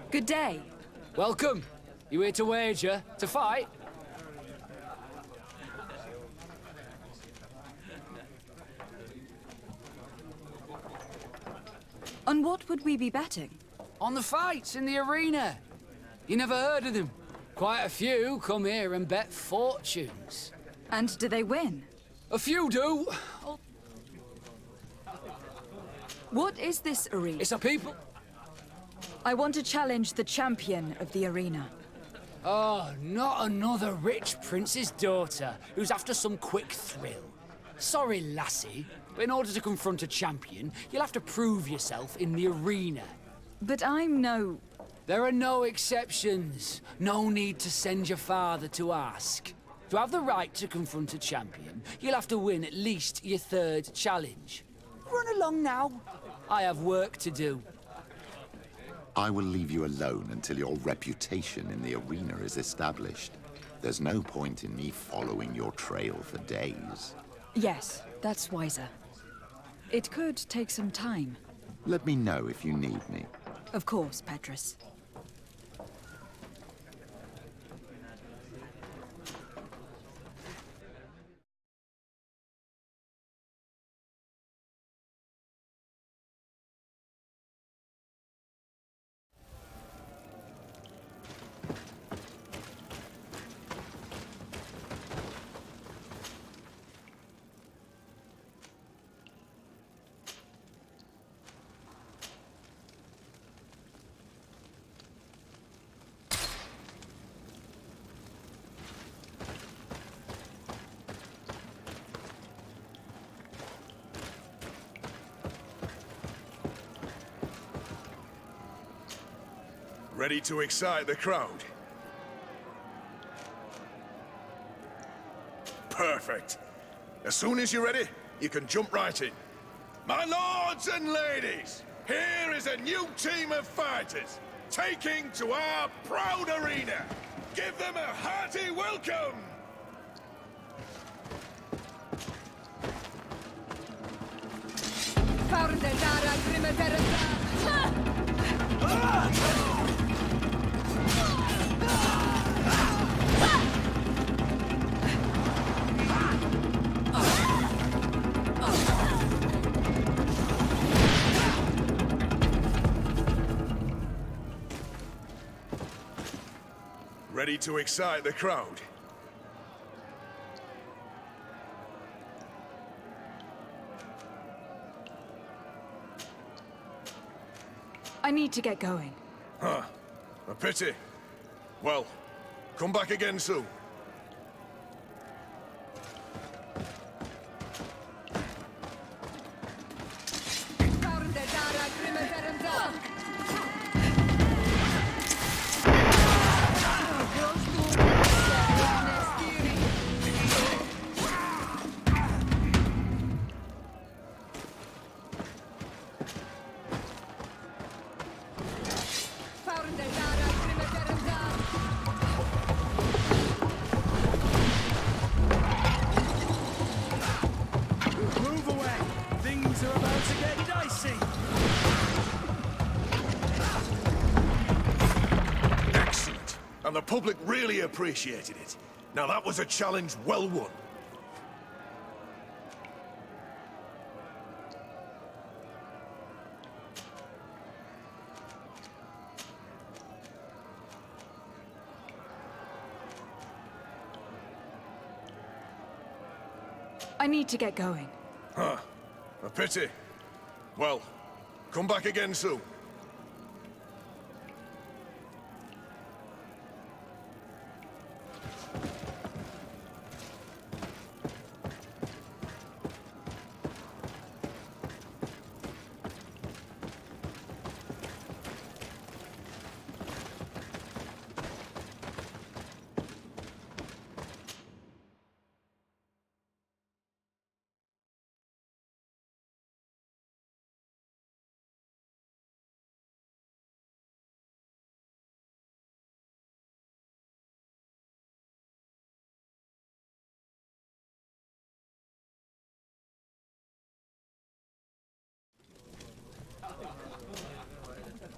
Good day. Welcome. You here to wager? To fight? On what would we be betting? On the fights in the arena. You never heard of them? Quite a few come here and bet fortunes. And do they win? A few do. What is this arena? It's a people. I want to challenge the champion of the arena. Oh, not another rich prince's daughter who's after some quick thrill. Sorry, lassie, but in order to confront a champion, you'll have to prove yourself in the arena. But I'm no... There are no exceptions. No need to send your father to ask. To have the right to confront a champion, you'll have to win at least your third challenge. Run along now. I have work to do. I will leave you alone until your reputation in the arena is established. There's no point in me following your trail for days. Yes, that's wiser. It could take some time. Let me know if you need me. Of course, Petrus. Ready to excite the crowd? Perfect. As soon as you're ready, you can jump right in. My lords and ladies, here is a new team of fighters, taking to our proud arena. Give them a hearty welcome! Ready to excite the crowd? I need to get going. Huh. A pity. Well, come back again soon. Move away! Things are about to get dicey! Excellent. And the public really appreciated it. Now that was a challenge well won. I need to get going. Huh. A pity. Well, come back again soon.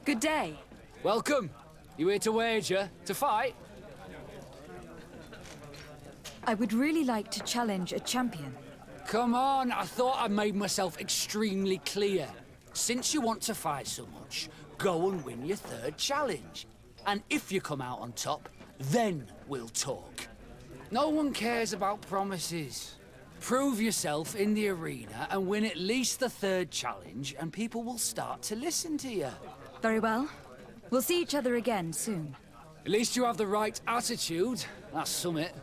Good day. Welcome. You here to wager? To fight? I would really like to challenge a champion. Come on, I thought I made myself extremely clear. Since you want to fight so much, go and win your third challenge. And if you come out on top, then we'll talk. No one cares about promises. Prove yourself in the arena and win at least the third challenge, and people will start to listen to you. Very well. We'll see each other again soon. At least you have the right attitude. That's summit.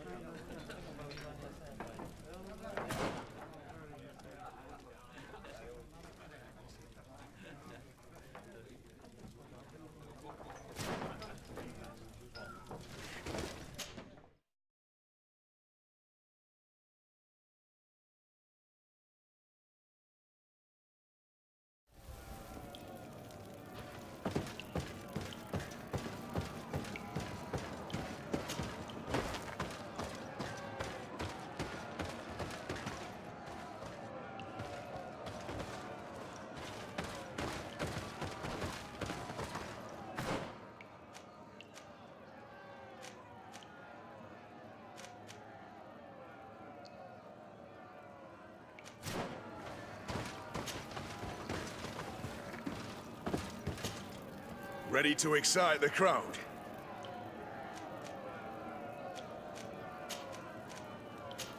Ready to excite the crowd?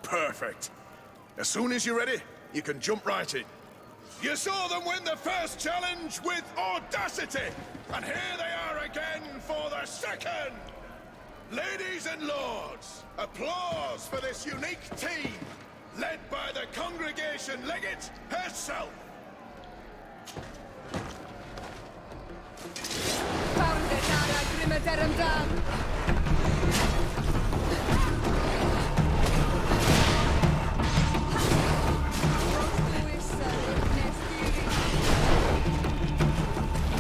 Perfect. As soon as you're ready, you can jump right in. You saw them win the first challenge with audacity, and here they are again for the second! Ladies and lords, applause for this unique team, led by the congregation legate herself!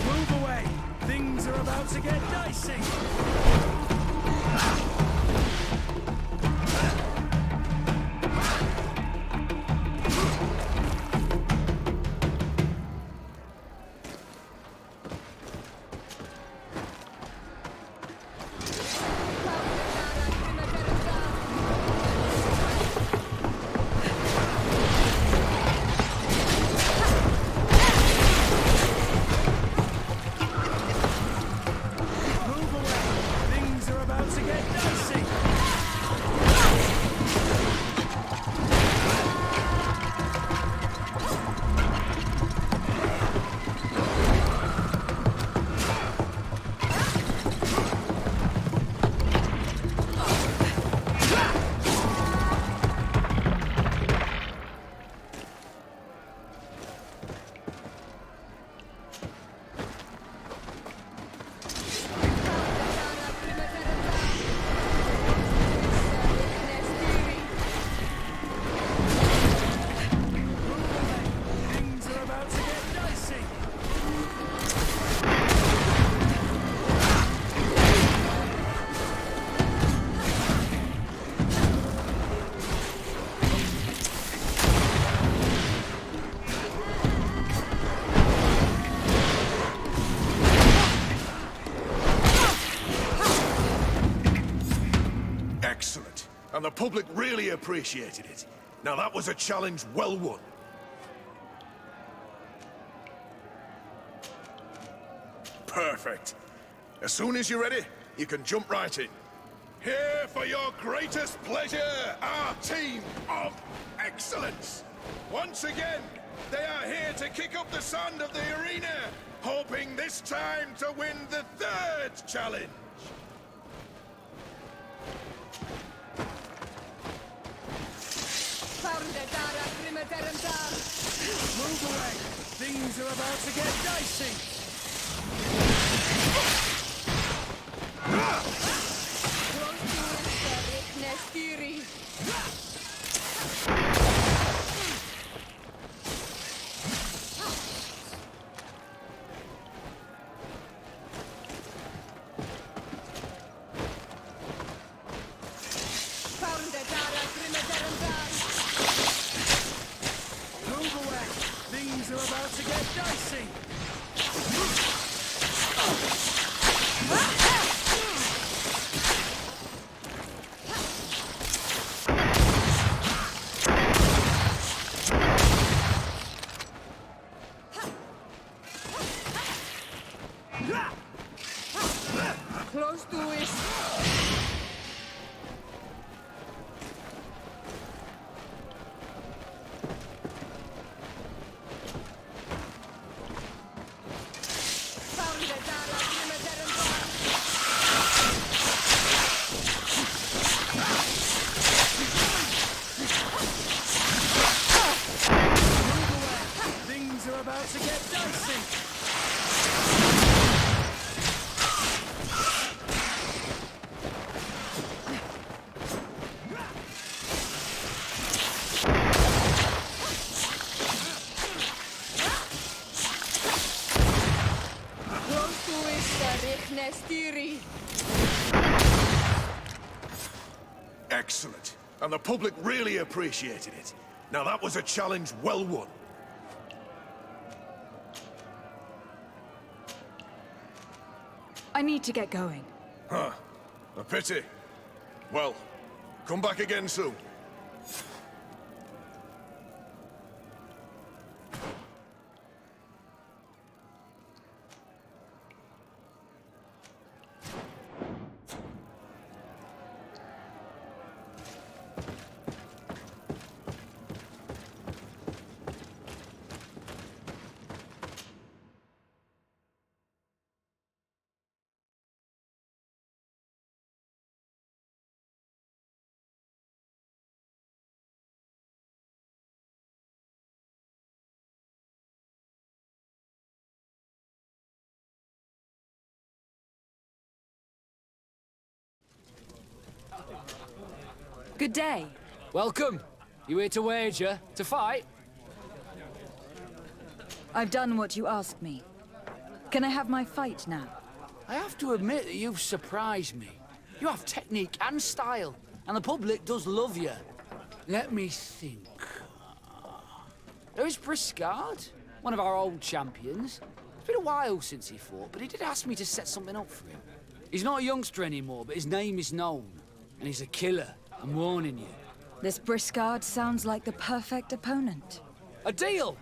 Move away! Things are about to get dicey! Move away! Things are about to get dicey! Things are about to get dicey! Excellent. And the public really appreciated it. Now that was a challenge well won. Perfect. As soon as you're ready, you can jump right in. Here for your greatest pleasure, our team of excellence. Once again, they are here to kick up the sand of the arena, hoping this time to win the third challenge. Move away! Things are about to get dicey! Move away! Things are about to get dicey! about to get dicey. Excellent. And the public really appreciated it. Now that was a challenge well won. I need to get going. Huh. A pity. Well, come back again soon. Good day. Welcome. You here to wager? To fight? I've done what you asked me. Can I have my fight now? I have to admit that you've surprised me. You have technique and style, and the public does love you. Let me think. There is Briscard, one of our old champions. It's been a while since he fought, but he did ask me to set something up for him. He's not a youngster anymore, but his name is known. And he's a killer, I'm warning you. This Briscard sounds like the perfect opponent. A deal!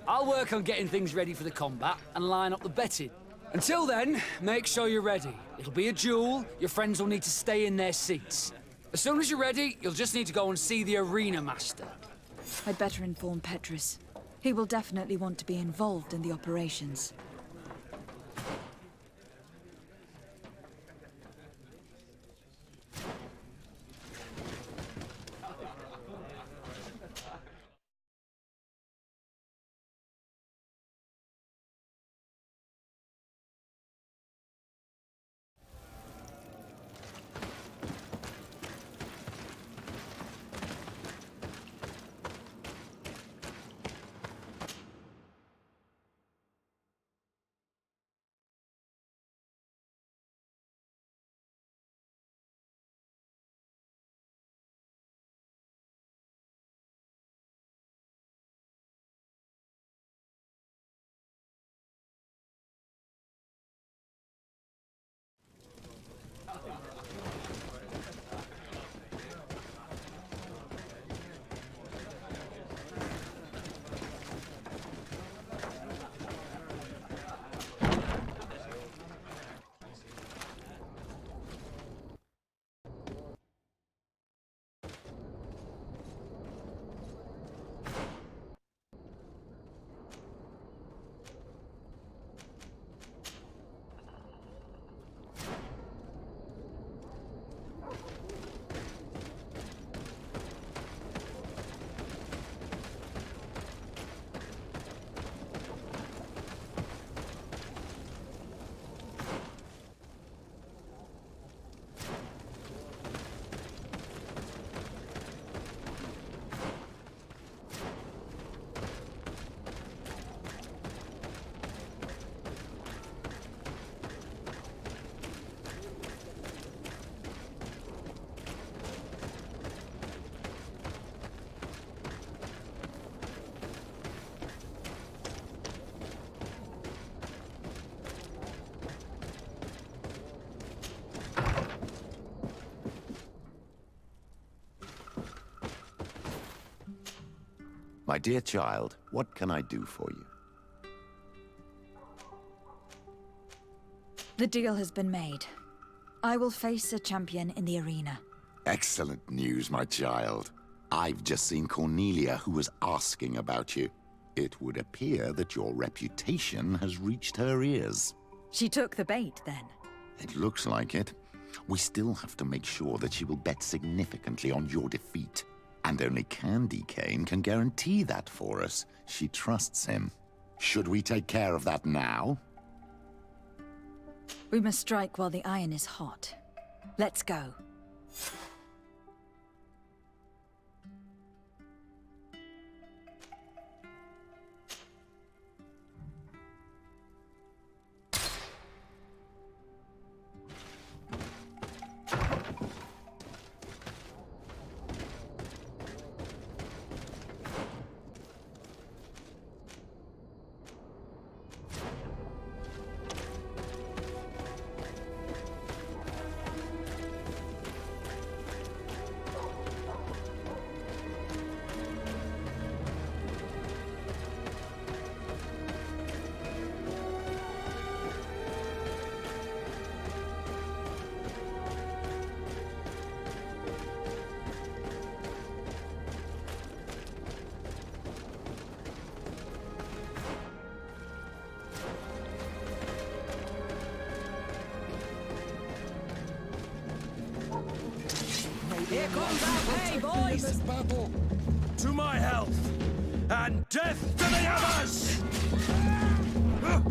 I'll work on getting things ready for the combat and line up the betting. Until then, make sure you're ready. It'll be a duel, your friends will need to stay in their seats. As soon as you're ready, you'll just need to go and see the arena master. I'd better inform Petrus. He will definitely want to be involved in the operations. My dear child, what can I do for you? The deal has been made. I will face a champion in the arena. Excellent news, my child. I've just seen Cornelia, who was asking about you. It would appear that your reputation has reached her ears. She took the bait, then. It looks like it. We still have to make sure that she will bet significantly on your defeat. And only Candy Cane can guarantee that for us. She trusts him. Should we take care of that now? We must strike while the iron is hot. Let's go. Here comes our pay, boys! This battle. To my health, and death to the others! Move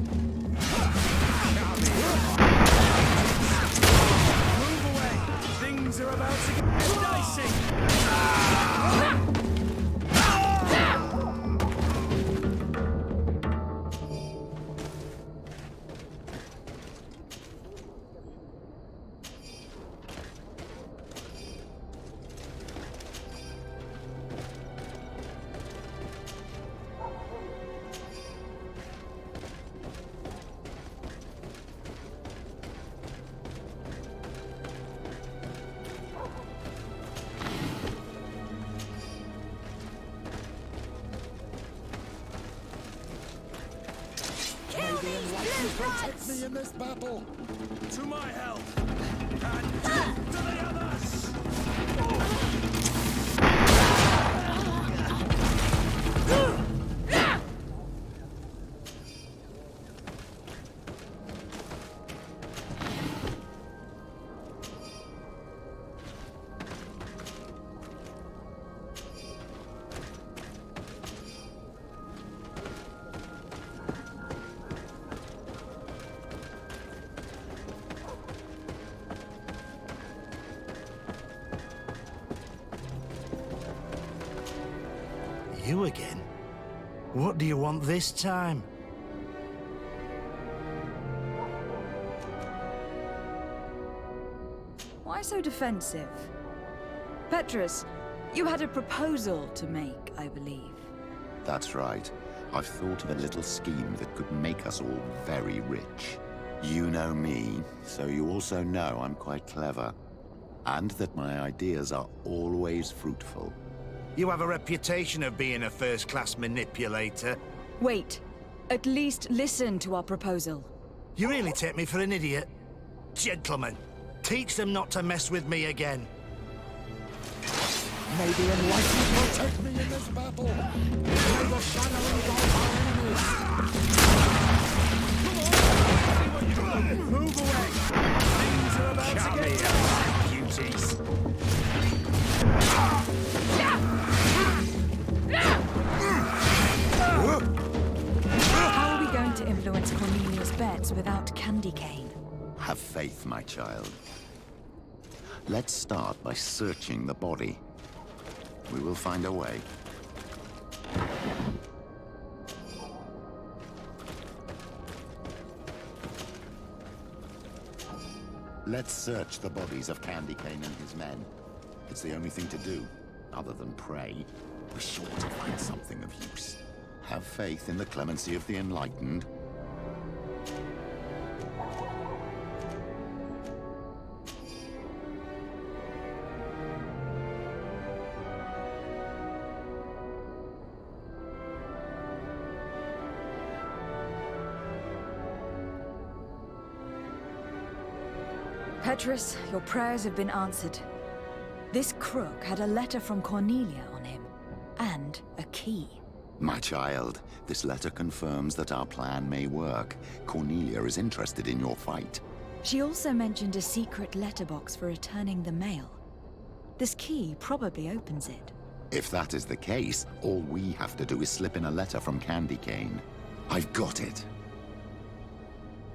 away! Things are about to get dicey! Protect me in this battle! To my health, and death to the others! You again? What do you want this time? Why so defensive? Petrus, you had a proposal to make, I believe. That's right. I've thought of a little scheme that could make us all very rich. You know me, so you also know I'm quite clever. And that my ideas are always fruitful. You have a reputation of being a first-class manipulator. Wait. At least listen to our proposal. You really take me for an idiot. Gentlemen, teach them not to mess with me again. May the enlightened protect me in this battle! May the shadow engulf our enemies! Come on! Move away! Things are about to get dark! Beauties. How are we going to influence Cornelius' bets without candy cane? Have faith, my child. Let's start by searching the body. We will find a way. Let's search the bodies of Candy Cane and his men. It's the only thing to do, other than pray. We're sure to find something of use. Have faith in the clemency of the enlightened. Petrus, your prayers have been answered. This crook had a letter from Cornelia on him, and a key. My child, this letter confirms that our plan may work. Cornelia is interested in your fight. She also mentioned a secret letterbox for returning the mail. This key probably opens it. If that is the case, all we have to do is slip in a letter from Candy Cane. I've got it.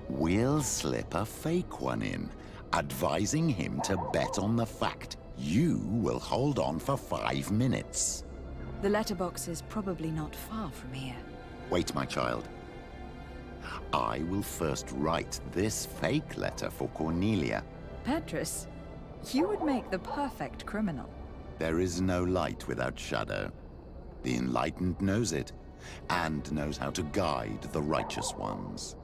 We'll slip a fake one in, advising him to bet on the fact you will hold on for 5 minutes. The letterbox is probably not far from here. Wait, my child. I will first write this fake letter for Cornelia. Petrus, you would make the perfect criminal. There is no light without shadow. The enlightened knows it, and knows how to guide the righteous ones.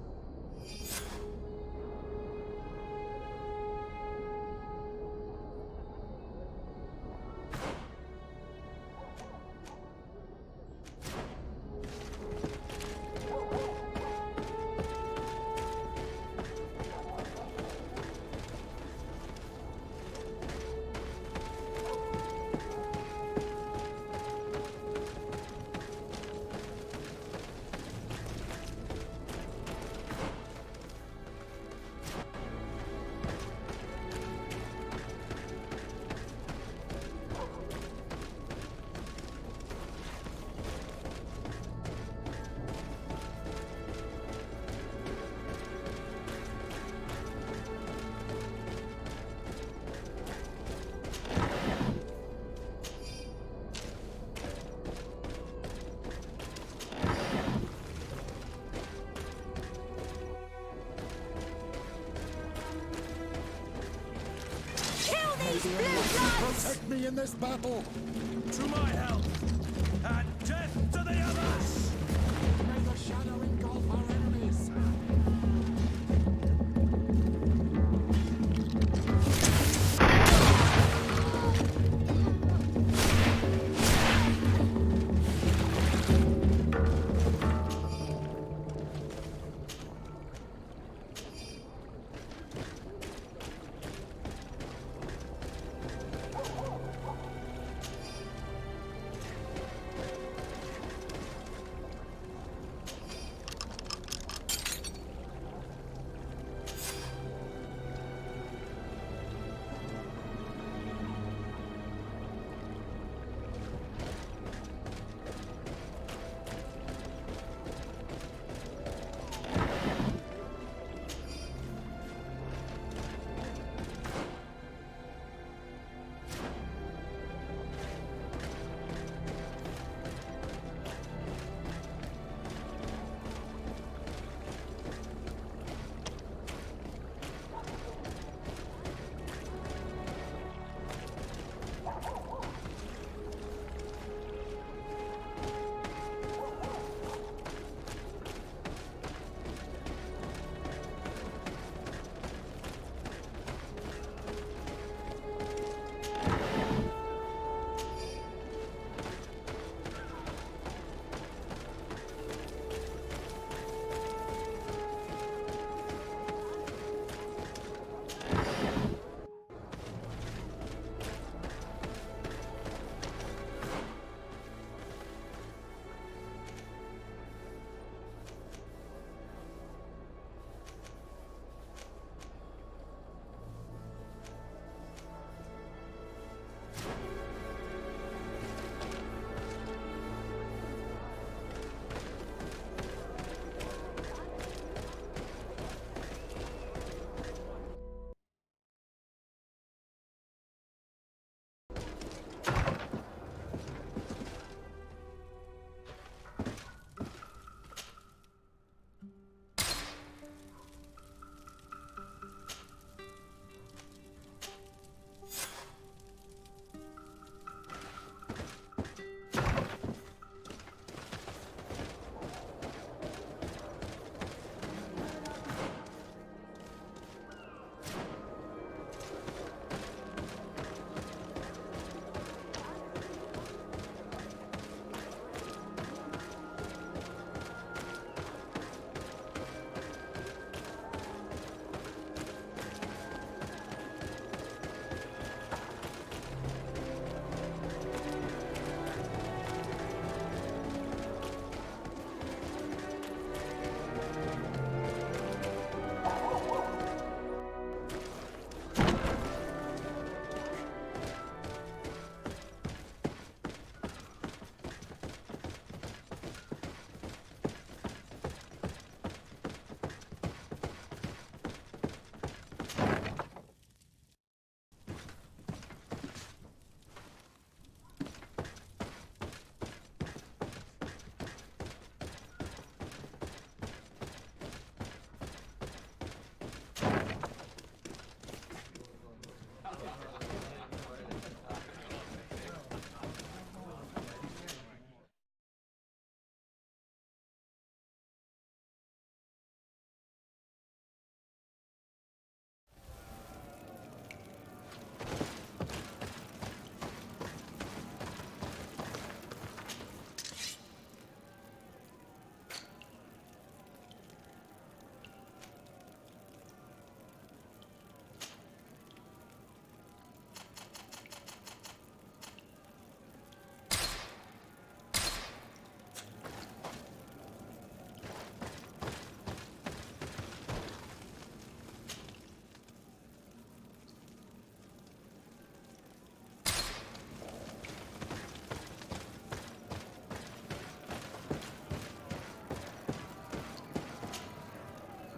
Protect me in this battle! To my help! And death to the others! May the shadow engulf our enemies!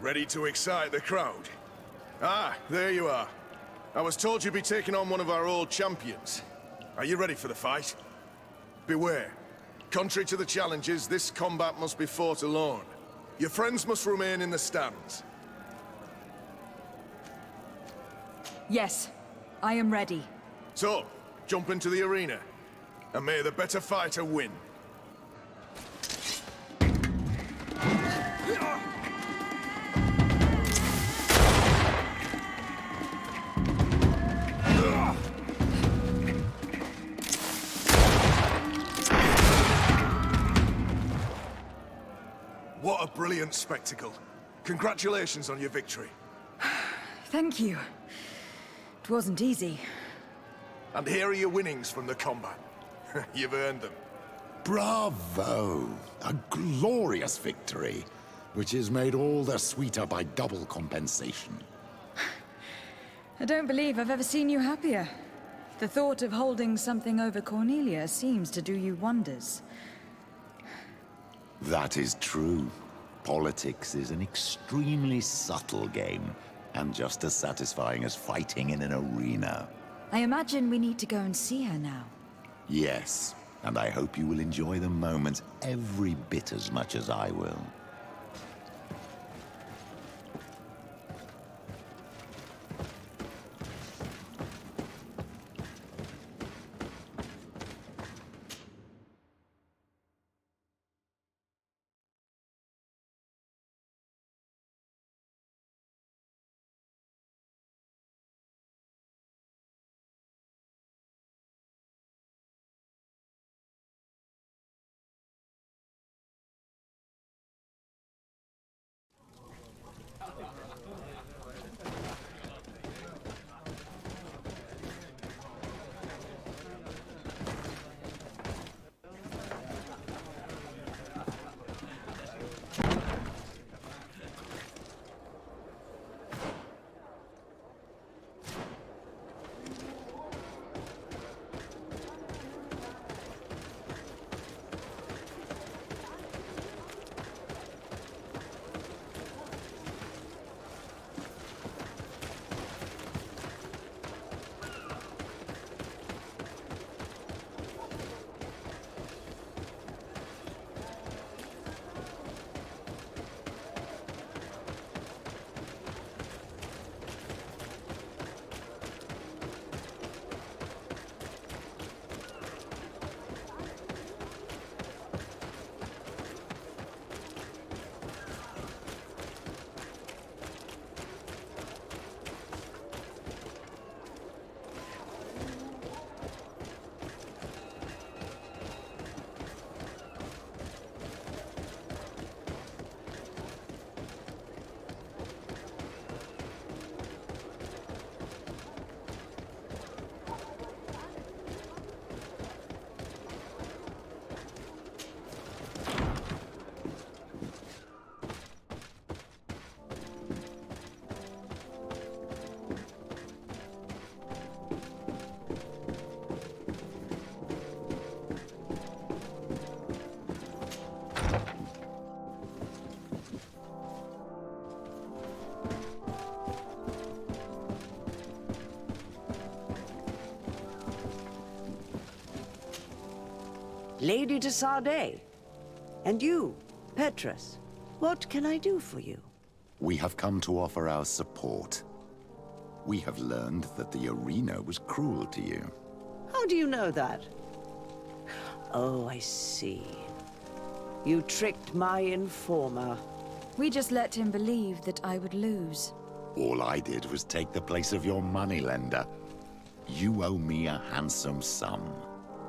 Ready to excite the crowd? Ah, there you are. I was told you'd be taking on one of our old champions. Are you ready for the fight? Beware. Contrary to the challenges, this combat must be fought alone. Your friends must remain in the stands. Yes, I am ready. So, jump into the arena, and may the better fighter win. What a brilliant spectacle. Congratulations on your victory. Thank you. It wasn't easy. And here are your winnings from the combat. You've earned them. Bravo! A glorious victory, which is made all the sweeter by double compensation. I don't believe I've ever seen you happier. The thought of holding something over Cornelia seems to do you wonders. That is true. Politics is an extremely subtle game, and just as satisfying as fighting in an arena. I imagine we need to go and see her now. Yes, and I hope you will enjoy the moment every bit as much as I will. Lady de Sardet. And you, Petrus. What can I do for you? We have come to offer our support. We have learned that the arena was cruel to you. How do you know that? Oh, I see. You tricked my informer. We just let him believe that I would lose. All I did was take the place of your moneylender. You owe me a handsome sum.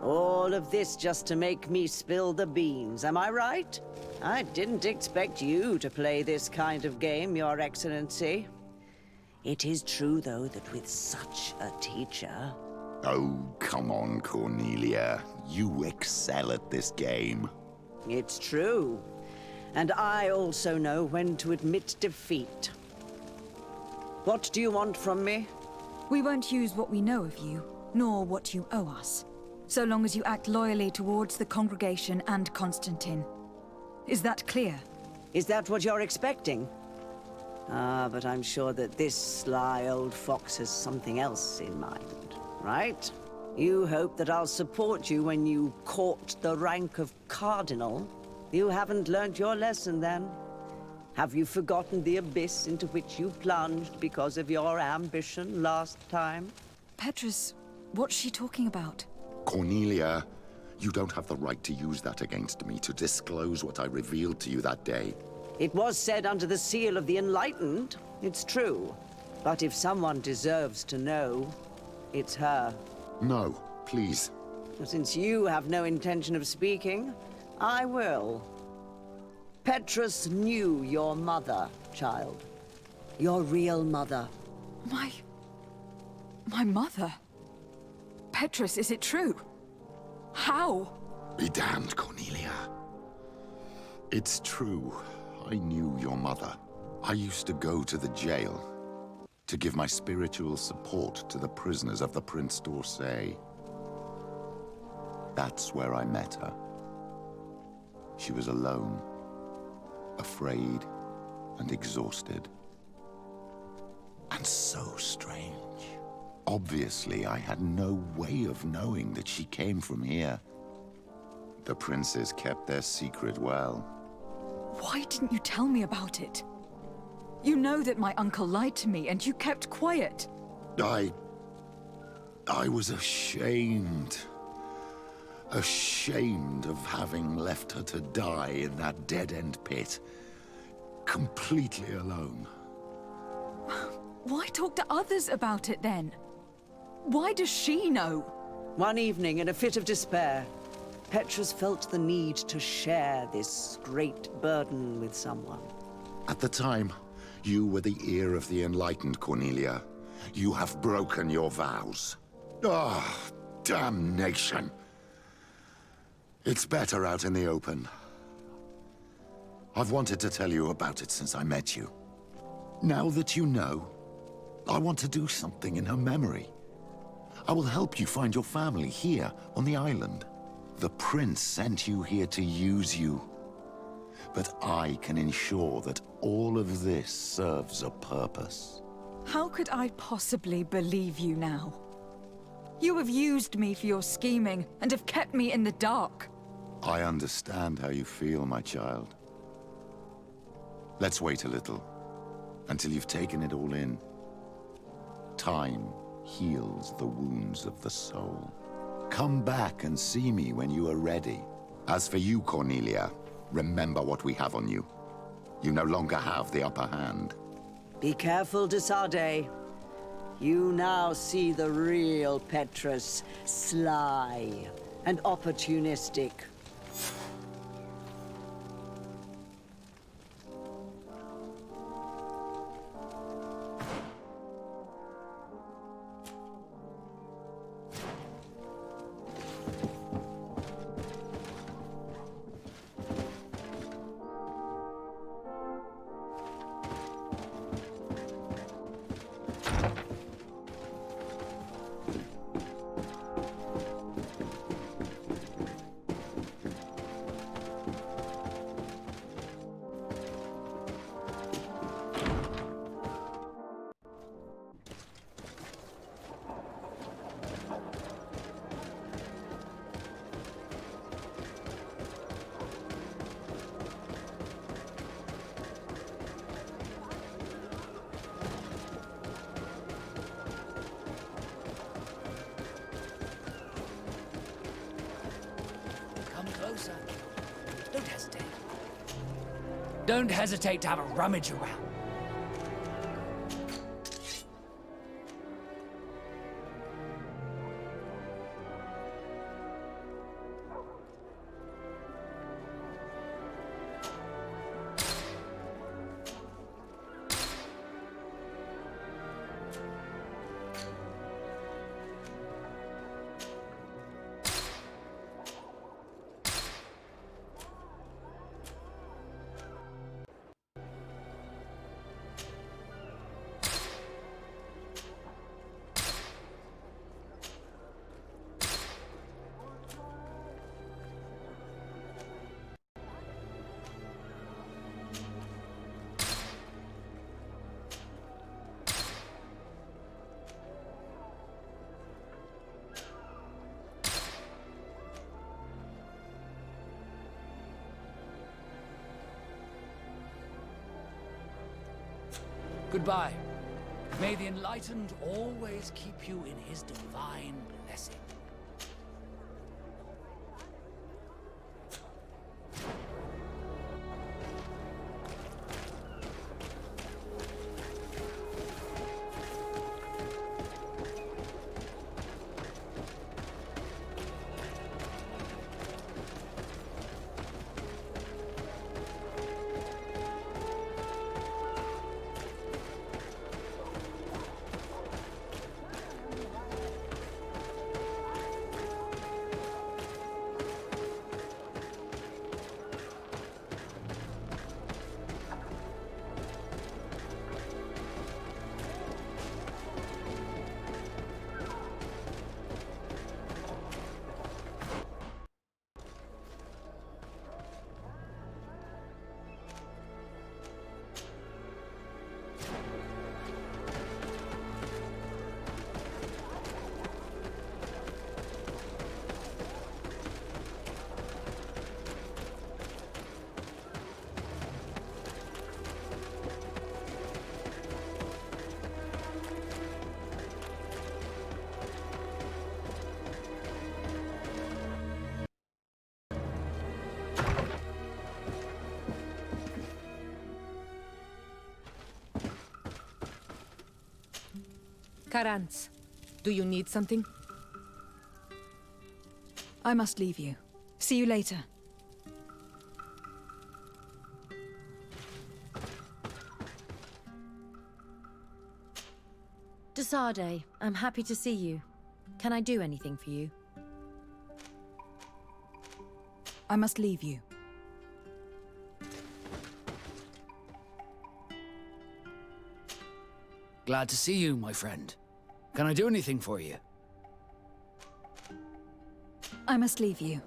All of this just to make me spill the beans, am I right? I didn't expect you to play this kind of game, Your Excellency. It is true, though, that with such a teacher... Oh, come on, Cornelia. You excel at this game. It's true. And I also know when to admit defeat. What do you want from me? We won't use what we know of you, nor what you owe us, so long as you act loyally towards the congregation and Constantine. Is that clear? Is that what you're expecting? Ah, but I'm sure that this sly old fox has something else in mind, right? You hope that I'll support you when you court the rank of cardinal? You haven't learnt your lesson, then? Have you forgotten the abyss into which you plunged because of your ambition last time? Petrus, what's she talking about? Cornelia, you don't have the right to use that against me, to disclose what I revealed to you that day. It was said under the seal of the Enlightened, it's true. But if someone deserves to know, it's her. No, please. Since you have no intention of speaking, I will. Petrus knew your mother, child. Your real mother. My mother? Petrus, is it true? How? Be damned, Cornelia. It's true. I knew your mother. I used to go to the jail to give my spiritual support to the prisoners of the Prince d'Orsay. That's where I met her. She was alone, afraid, and exhausted. And so strange. Obviously, I had no way of knowing that she came from here. The princes kept their secret well. Why didn't you tell me about it? You know that my uncle lied to me and you kept quiet. I was ashamed. Ashamed of having left her to die in that dead-end pit. Completely alone. Why talk to others about it then? Why does she know? One evening, in a fit of despair, Petrus felt the need to share this great burden with someone. At the time, you were the ear of the enlightened, Cornelia. You have broken your vows. Ah, damnation! It's better out in the open. I've wanted to tell you about it since I met you. Now that you know, I want to do something in her memory. I will help you find your family here on the island. The prince sent you here to use you. But I can ensure that all of this serves a purpose. How could I possibly believe you now? You have used me for your scheming and have kept me in the dark. I understand how you feel, my child. Let's wait a little, until you've taken it all in. Time heals the wounds of the soul. Come back and see me when you are ready. As for you, Cornelia, remember what we have on you. You no longer have the upper hand. Be careful, de Sade. You now see the real Petrus, sly and opportunistic. Come closer. Don't hesitate. Don't hesitate to have a rummage around. Goodbye. May the Enlightened always keep you in his divine blessing. Karantz, do you need something? I must leave you. See you later. Desade, I'm happy to see you. Can I do anything for you? I must leave you. Glad to see you, my friend. Can I do anything for you? I must leave you.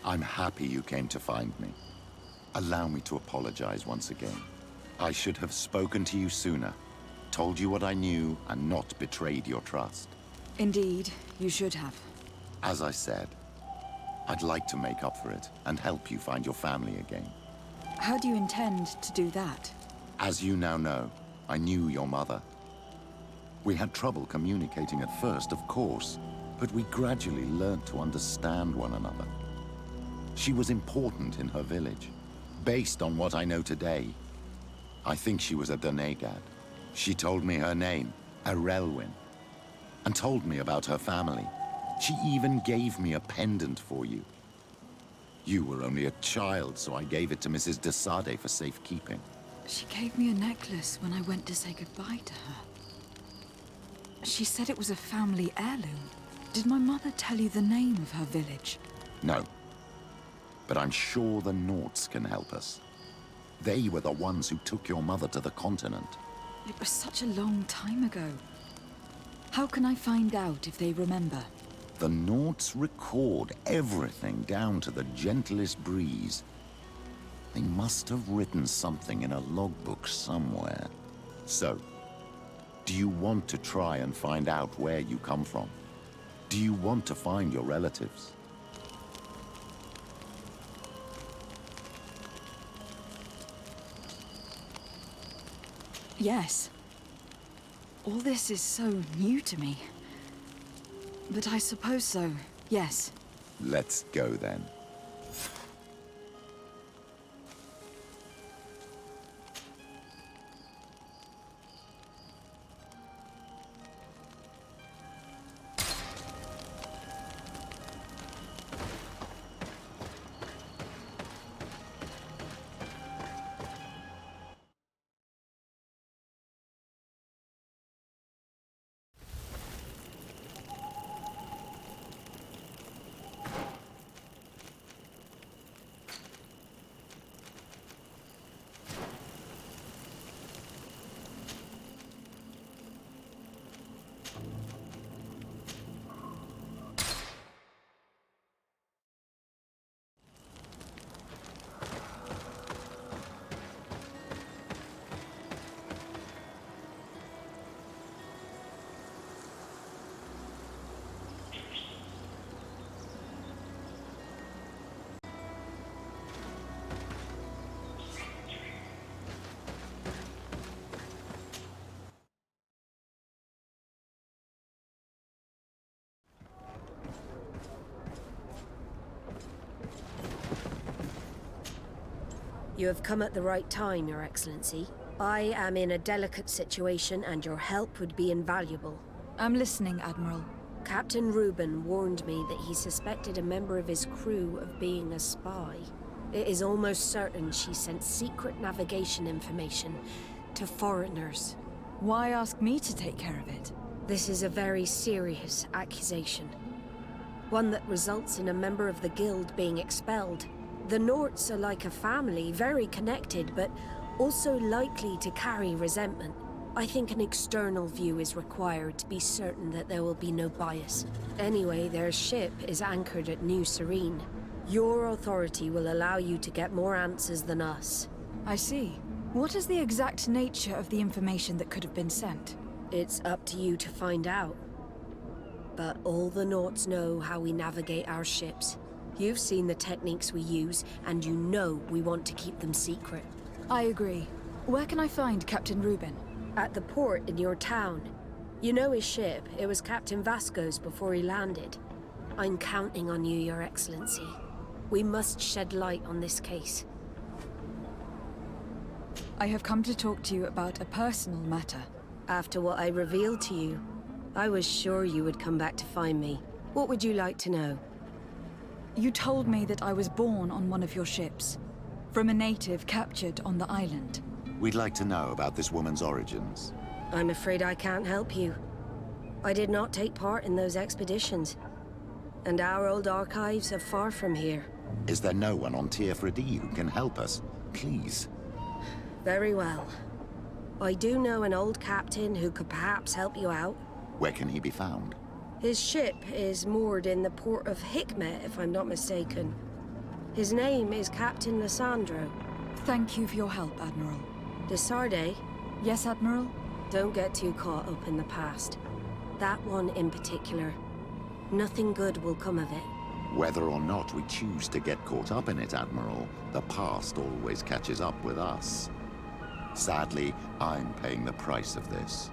I'm happy you came to find me. Allow me to apologize once again. I should have spoken to you sooner, told you what I knew, and not betrayed your trust. Indeed, you should have. As I said, I'd like to make up for it and help you find your family again. How do you intend to do that? As you now know, I knew your mother. We had trouble communicating at first, of course, but we gradually learned to understand one another. She was important in her village. Based on what I know today, I think she was a Donegad. She told me her name, Arelwyn, and told me about her family. She even gave me a pendant for you. You were only a child, so I gave it to Mrs. de Sade for safekeeping. She gave me a necklace when I went to say goodbye to her. She said it was a family heirloom. Did my mother tell you the name of her village? No. But I'm sure the Norts can help us. They were the ones who took your mother to the continent. It was such a long time ago. How can I find out if they remember? The Norts record everything down to the gentlest breeze. They must have written something in a logbook somewhere. So, do you want to try and find out where you come from? Do you want to find your relatives? Yes. All this is so new to me. But I suppose so, yes. Let's go then. You have come at the right time, Your Excellency. I am in a delicate situation and your help would be invaluable. I'm listening, Admiral. Captain Reuben warned me that he suspected a member of his crew of being a spy. It is almost certain she sent secret navigation information to foreigners. Why ask me to take care of it? This is a very serious accusation. One that results in a member of the guild being expelled. The Norts are like a family, very connected, but also likely to carry resentment. I think an external view is required to be certain that there will be no bias. Anyway, their ship is anchored at New Serene. Your authority will allow you to get more answers than us. I see. What is the exact nature of the information that could have been sent? It's up to you to find out. But all the Norts know how we navigate our ships. You've seen the techniques we use, and you know we want to keep them secret. I agree. Where can I find Captain Reuben? At the port in your town. You know his ship. It was Captain Vasco's before he landed. I'm counting on you, Your Excellency. We must shed light on this case. I have come to talk to you about a personal matter. After what I revealed to you, I was sure you would come back to find me. What would you like to know? You told me that I was born on one of your ships, from a native captured on the island. We'd like to know about this woman's origins. I'm afraid I can't help you. I did not take part in those expeditions, and our old archives are far from here. Is there no one on Tier-Fredy who can help us? Please. Very well. I do know an old captain who could perhaps help you out. Where can he be found? His ship is moored in the port of Hikmet, if I'm not mistaken. His name is Captain Lissandro. Thank you for your help, Admiral. De Sardet, Yes, Admiral? don't get too caught up in the past. That one in particular. Nothing good will come of it. Whether or not we choose to get caught up in it, Admiral, the past always catches up with us. Sadly, I'm paying the price of this.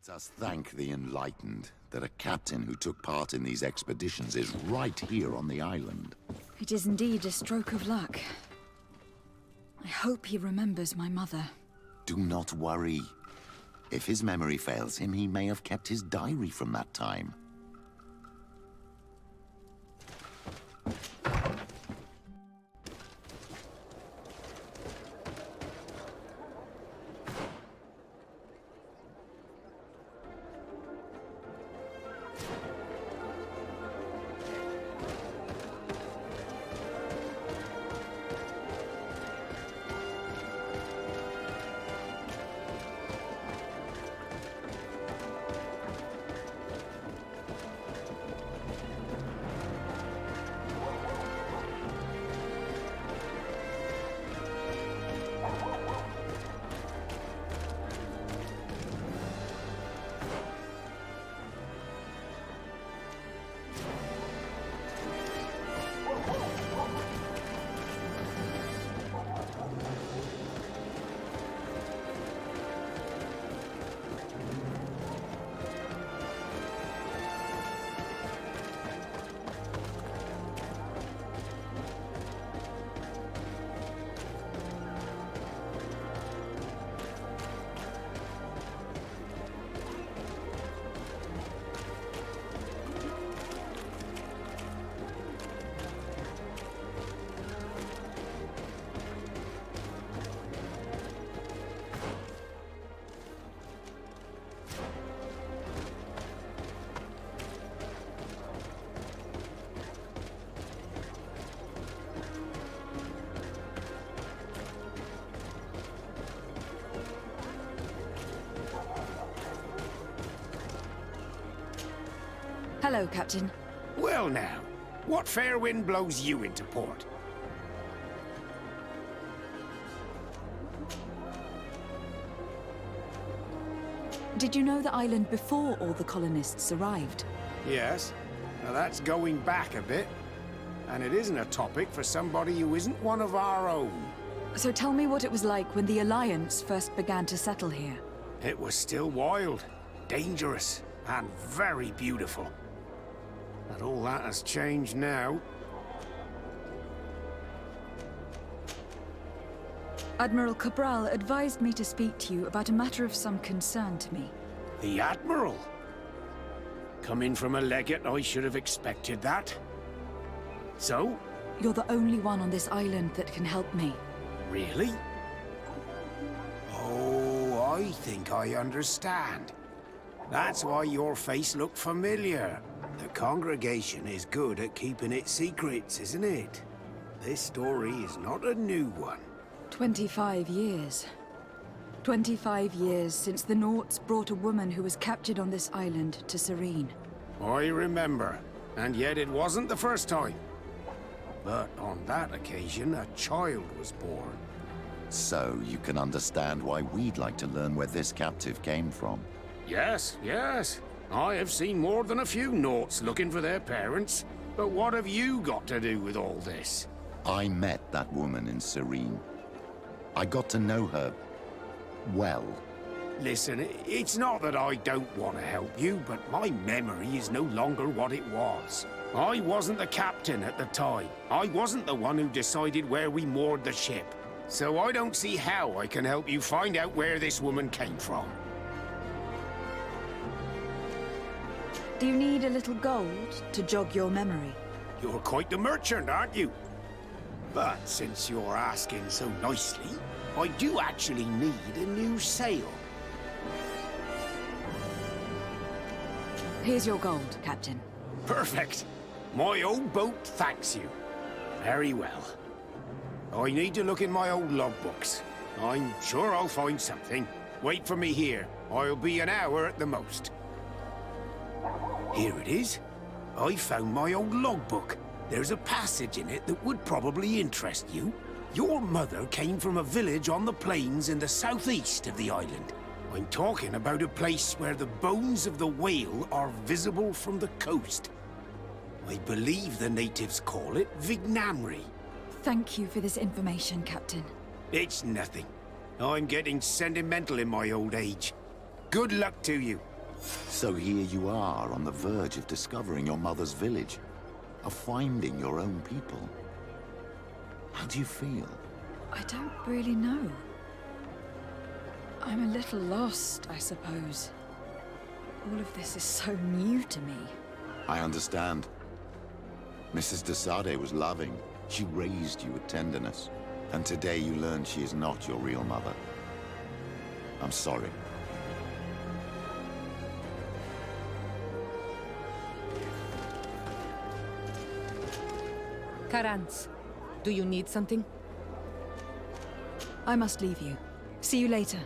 Let us thank the Enlightened that a captain who took part in these expeditions is right here on the island. It is indeed a stroke of luck. I hope he remembers my mother. Do not worry. If his memory fails him, he may have kept his diary from that time. Hello, Captain. Well now, what fair wind blows you into port? Did you know the island before all the colonists arrived? Yes. Now that's going back a bit. And it isn't a topic for somebody who isn't one of our own. So tell me what it was like when the Alliance first began to settle here. It was still wild, dangerous, and very beautiful. But all that has changed now. Admiral Cabral advised me to speak to you about a matter of some concern to me. The Admiral? Coming from a legate, I should have expected that. So? You're the only one on this island that can help me. Really? Oh, I think I understand. That's why your face looked familiar. The congregation is good at keeping its secrets, isn't it? This story is not a new one. 25 years. 25 years since the Nauts brought a woman who was captured on this island to Serene. I remember, and yet it wasn't the first time. But on that occasion, a child was born. So you can understand why we'd like to learn where this captive came from. Yes, yes. I have seen more than a few Nauts looking for their parents. But what have you got to do with all this? I met that woman in Serene. I got to know her well. Listen, it's not that I don't want to help you, but my memory is no longer what it was. I wasn't the captain at the time. I wasn't the one who decided where we moored the ship. So I don't see how I can help you find out where this woman came from. Do you need a little gold to jog your memory? You're quite the merchant, aren't you? But since you're asking so nicely, I do actually need a new sail. Here's your gold, Captain. Perfect. My old boat thanks you. Very well. I need to look in my old logbooks. I'm sure I'll find something. Wait for me here. I'll be an hour at the most. Here it is. I found my old logbook. There's a passage in it that would probably interest you. Your mother came from a village on the plains in the southeast of the island. I'm talking about a place where the bones of the whale are visible from the coast. I believe the natives call it Vignamri. Thank you for this information, Captain. It's nothing. I'm getting sentimental in my old age. Good luck to you. So here you are on the verge of discovering your mother's village, of finding your own people. How do you feel? I don't really know. I'm a little lost, I suppose. All of this is so new to me. I understand. Mrs. de Sade was loving. She raised you with tenderness. And today you learned she is not your real mother. I'm sorry. Karantz, do you need something? I must leave you. See you later.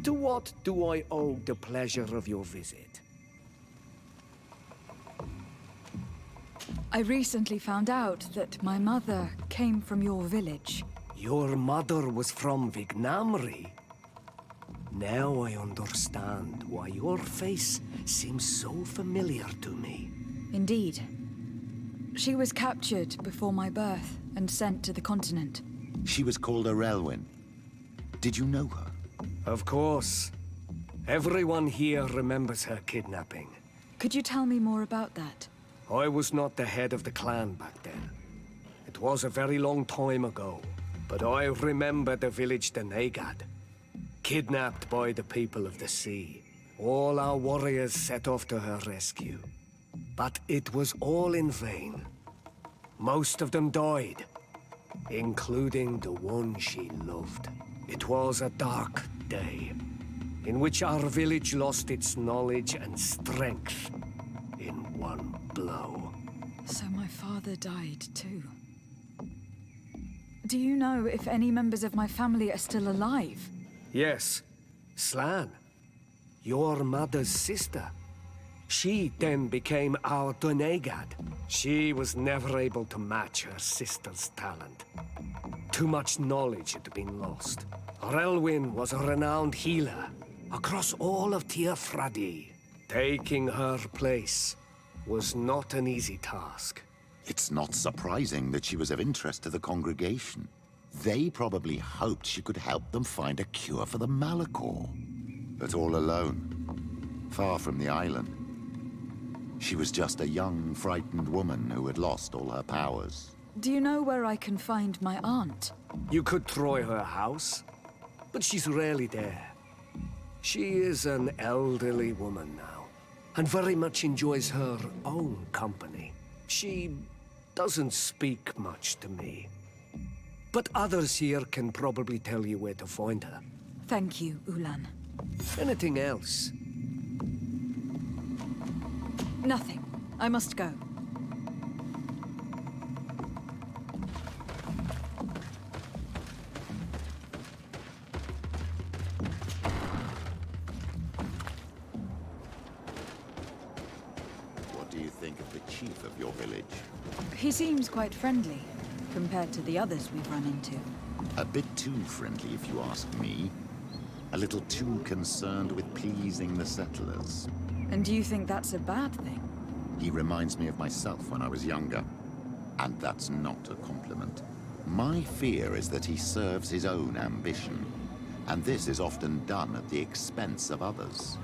To what do I owe the pleasure of your visit? I recently found out that my mother came from your village. Your mother was from Vignamri? Now I understand why your face seems so familiar to me. Indeed. She was captured before my birth and sent to the continent. She was called Arelwyn. Did you know her? Of course. Everyone here remembers her kidnapping. Could you tell me more about that? I was not the head of the clan back then. It was a very long time ago, but I remember the village de Negad. Kidnapped by the people of the sea. All our warriors set off to her rescue. But it was all in vain. Most of them died, including the one she loved. It was a dark day. in which our village lost its knowledge and strength in one blow. So my father died too. Do you know if any members of my family are still alive? Yes, Slan, your mother's sister. She then became our Donegad. She was never able to match her sister's talent. Too much knowledge had been lost. Relwyn was a renowned healer across all of Tearfradi. Taking her place was not an easy task. It's not surprising that she was of interest to the congregation. They probably hoped she could help them find a cure for the Malachor. But all alone, far from the island. She was just a young, frightened woman who had lost all her powers. Do you know where I can find my aunt? You could try her house, but she's rarely there. She is an elderly woman now, and very much enjoys her own company. She doesn't speak much to me. But others here can probably tell you where to find her. Thank you, Ulan. Anything else? Nothing. I must go. What do you think of the chief of your village? He seems quite friendly, compared to the others we've run into. A bit too friendly, if you ask me. A little too concerned with pleasing the settlers. And do you think that's a bad thing? He reminds me of myself when I was younger. And that's not a compliment. My fear is that he serves his own ambition. And this is often done at the expense of others.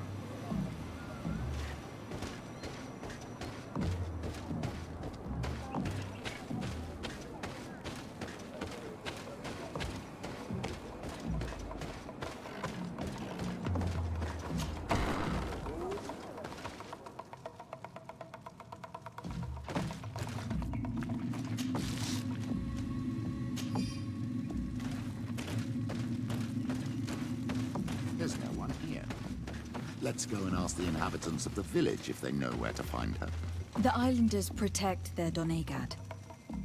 There's no one here. Let's go and ask the inhabitants of the village if they know where to find her. The islanders protect their Donegad.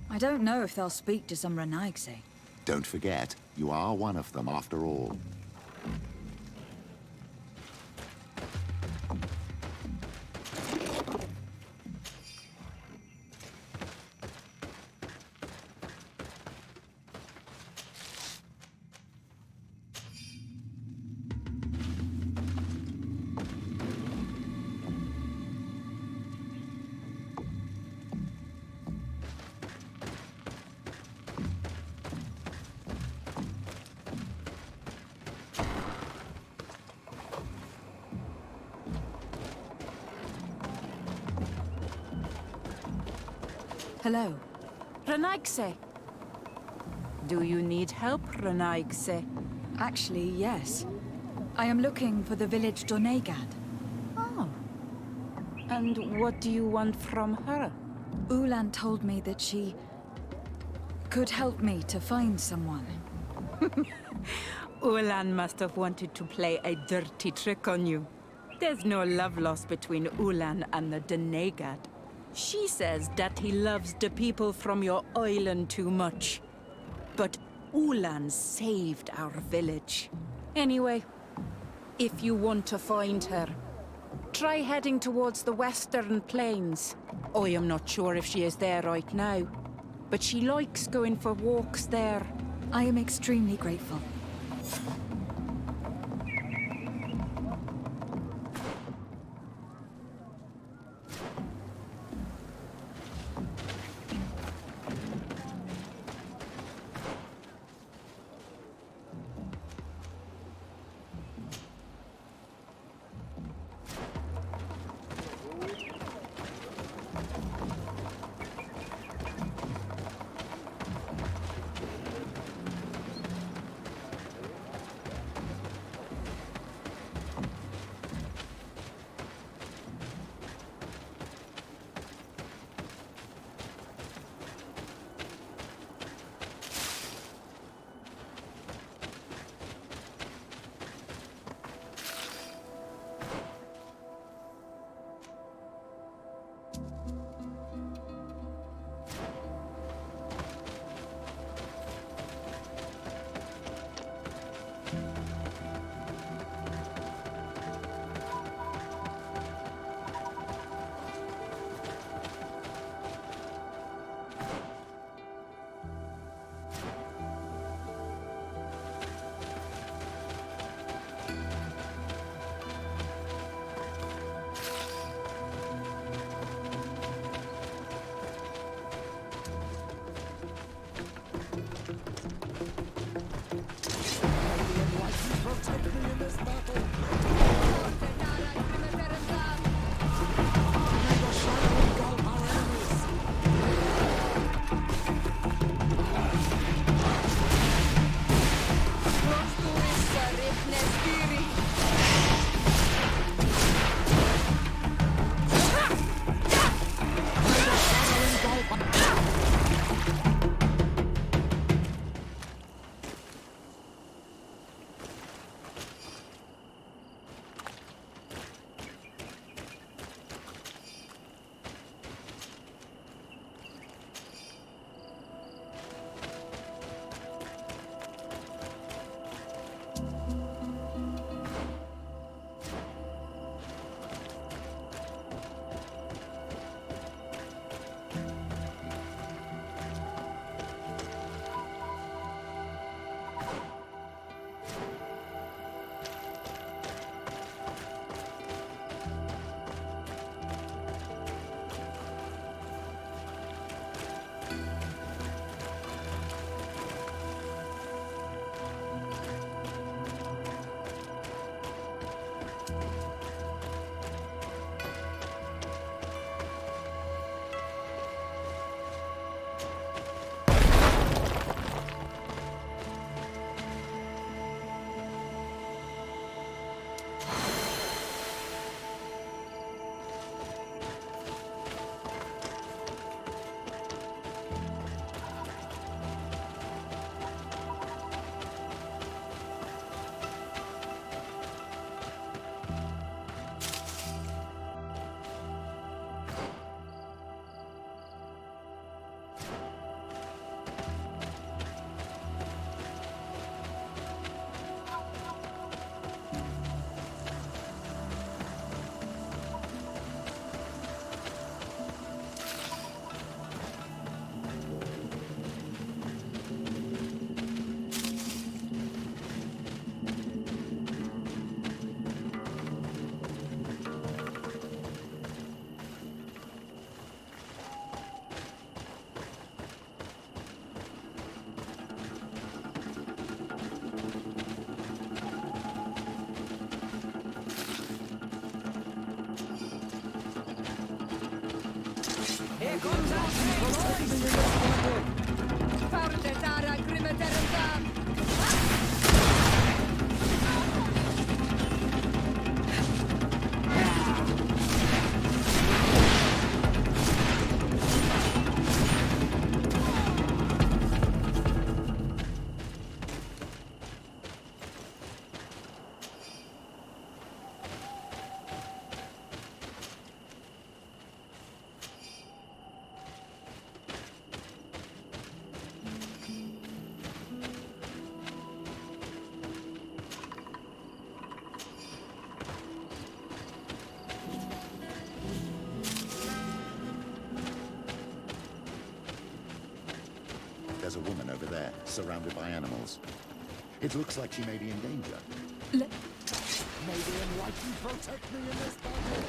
I don't know if they'll speak to some Renaigse. Don't forget, you are one of them after all. Hello. Renaigse. Do you need help, Renaigse? Actually, yes. I am looking for the village Donegad. Oh. And what do you want from her? Ulan told me that she could help me to find someone. Ulan must have wanted to play a dirty trick on you. There's no love lost between Ulan and the Donegad. She says that he loves the people from your island too much. But Ulan saved our village. Anyway, if you want to find her, try heading towards the western plains. I am not sure if she is there right now, but she likes going for walks there. I am extremely grateful. There's a woman over there, surrounded by animals. It looks like she may be in danger. May the Enlightened protect me in this battle!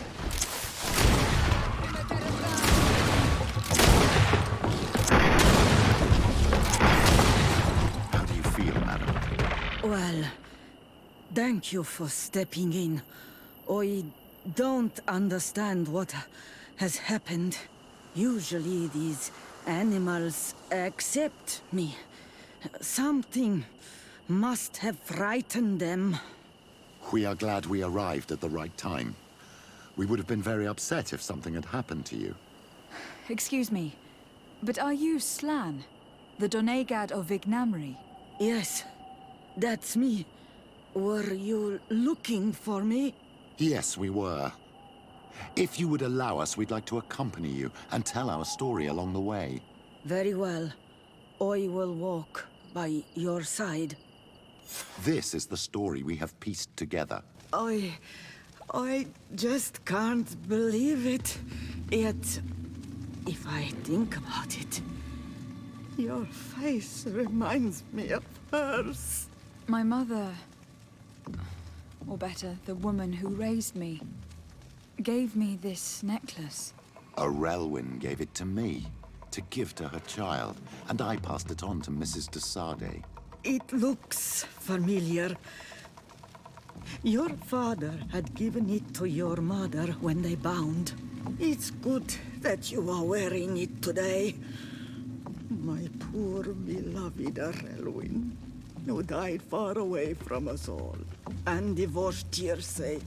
How do you feel, madam? Well, thank you for stepping in. I don't understand what has happened. Usually these animals accept me. Something must have frightened them. We are glad we arrived at the right time. We would have been very upset if something had happened to you. Excuse me, but are you Slan? The Donegad of Vignamri? Yes, that's me. Were you looking for me? Yes, we were. If you would allow us, we'd like to accompany you and tell our story along the way. Very well. I will walk by your side. This is the story we have pieced together. I just can't believe it. Yet, if I think about it, your face reminds me of hers. My mother, or better, the woman who raised me, gave me this necklace. A Relwyn gave it to me, to give to her child, and I passed it on to Mrs. de Sade. It looks familiar. Your father had given it to your mother when they bound. It's good that you are wearing it today. My poor beloved Relwyn, who died far away from us all, and divorced Tirce.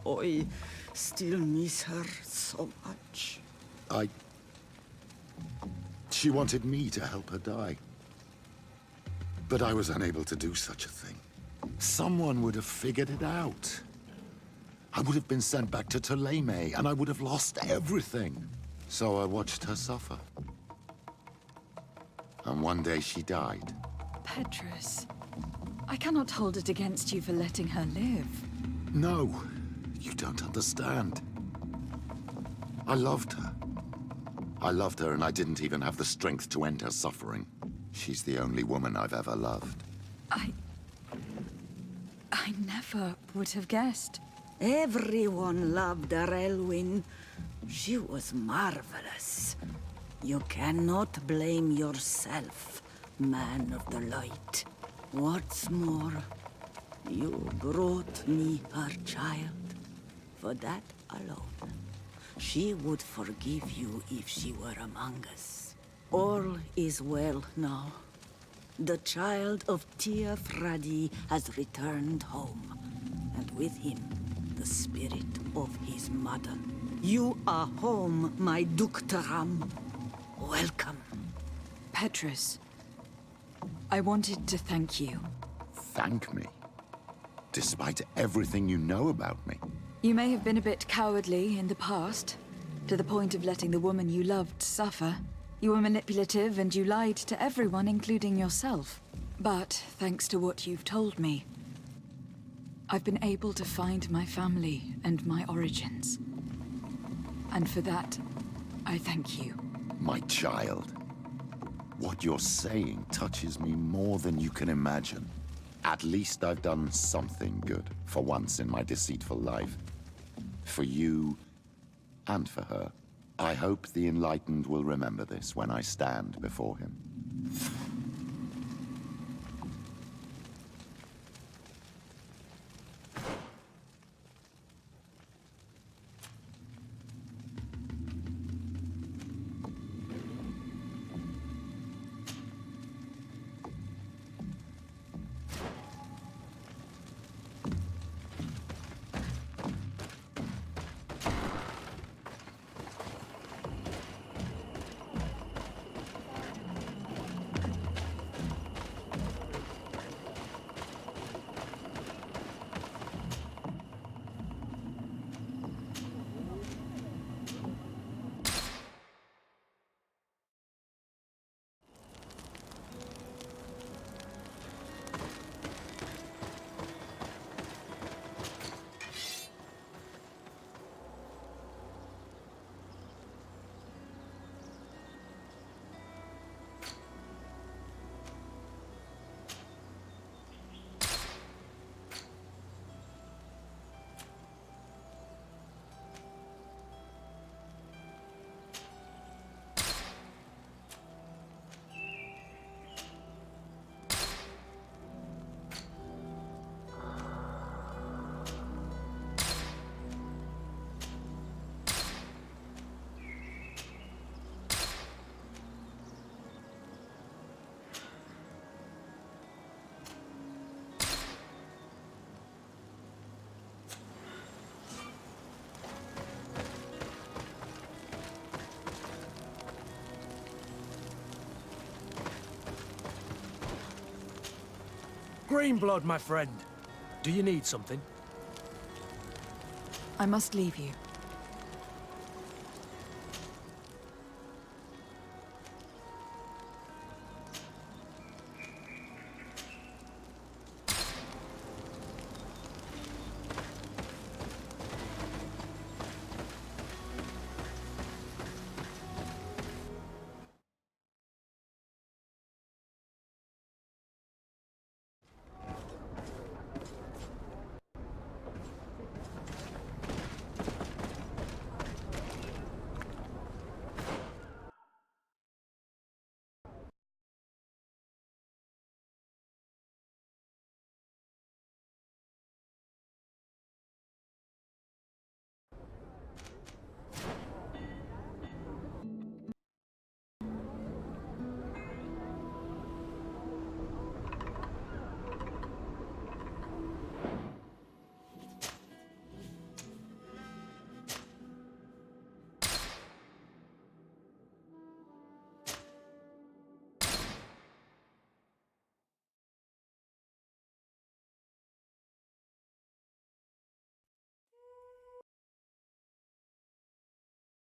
I still miss her so much. She wanted me to help her die. But I was unable to do such a thing. Someone would have figured it out. I would have been sent back to Ptolemy, and I would have lost everything. So I watched her suffer. And one day she died. Petrus, I cannot hold it against you for letting her live. No, you don't understand. I loved her. I loved her, and I didn't even have the strength to end her suffering. She's the only woman I've ever loved. I never would have guessed. Everyone loved Relwyn. She was marvelous. You cannot blame yourself, man of the light. What's more, you brought me her child. For that alone, she would forgive you if she were among us. All is well now. The child of Tia Fradi has returned home, and with him, the spirit of his mother. You are home, my Duktaram. Welcome. Petrus, I wanted to thank you. Thank me? Despite everything you know about me? You may have been a bit cowardly in the past, to the point of letting the woman you loved suffer. You were manipulative and you lied to everyone, including yourself. But thanks to what you've told me, I've been able to find my family and my origins. And for that, I thank you. My child. What you're saying touches me more than you can imagine. At least I've done something good, for once in my deceitful life. For you, and for her. I hope the Enlightened will remember this when I stand before him. Greenblood, my friend. Do you need something? I must leave you.